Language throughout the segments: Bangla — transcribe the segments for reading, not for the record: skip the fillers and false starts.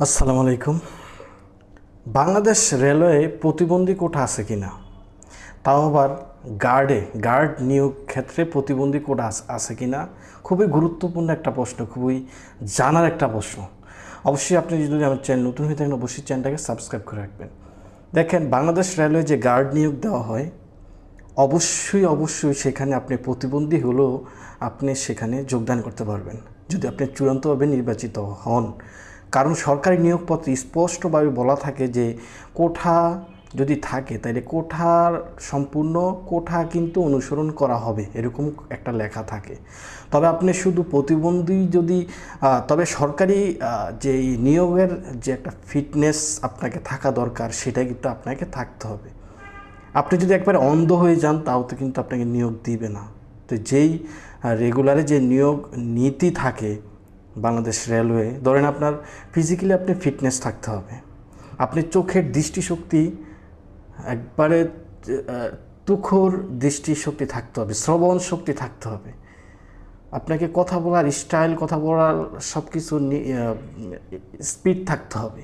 আসসালামু আলাইকুম। বাংলাদেশ রেলওয়ে প্রতিবন্ধী কোটা আছে কিনা, তাও আবার গার্ড নিয়োগ ক্ষেত্রে প্রতিবন্ধী কোটা আছে কিনা, খুবই গুরুত্বপূর্ণ একটা প্রশ্ন, খুবই জানার একটা প্রশ্ন। অবশ্যই আপনি যদি আমার চ্যানেল নতুন হয়ে থাকেন অবশ্যই চ্যানেলটাকে সাবস্ক্রাইব করে রাখবেন। দেখেন, বাংলাদেশ রেলওয়ে যে গার্ড নিয়োগ দেওয়া হয়, অবশ্যই সেখানে আপনি প্রতিবন্ধী হলেও আপনি সেখানে যোগদান করতে পারবেন যদি আপনি চূড়ান্তভাবে নির্বাচিত হন। কারণ সরকারি নিয়োগপত্রে স্পষ্টভাবে বলা থাকে যে কোঠা যদি থাকে তাহলে সম্পূর্ণ কোঠা কিন্তু অনুসরণ করা হবে, এরকম একটা লেখা থাকে। তবে আপনি শুধু প্রতিবন্ধী যদি তবে সরকারি যে নিয়োগের যে একটা ফিটনেস আপনাকে থাকা দরকার সেটা কিন্তু আপনাকে থাকতে হবে। আপনি যদি একবার অন্ধ হয়ে যান তাও তো কিন্তু আপনাকে নিয়োগ দিবে না। তো যেই রেগুলারে যে নিয়োগ নীতি থাকে বাংলাদেশ রেলওয়ে, ধরেন আপনার ফিজিক্যালি আপনি ফিটনেস থাকতে হবে, আপনি চোখের দৃষ্টিশক্তি একবারে তুখোর দৃষ্টিশক্তি থাকতে হবে, শ্রবণ শক্তি থাকতে হবে, আপনাকে কথা বলার স্টাইল, কথা বলার সব কিছু স্পিড থাকতে হবে।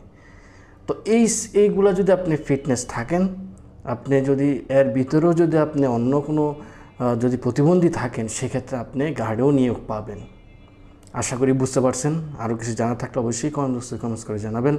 তো এইগুলো যদি আপনি ফিটনেস থাকেন, আপনি যদি এর ভিতরেও যদি আপনি অন্য কোনো যদি প্রতিবন্ধী থাকেন, সেক্ষেত্রে আপনি গার্ডেও নিয়োগ পাবেন। আশা করি বুঝতে পারছেন। আরও কিছু জানা থাকলে অবশ্যই কমেন্টস করে জানাবেন।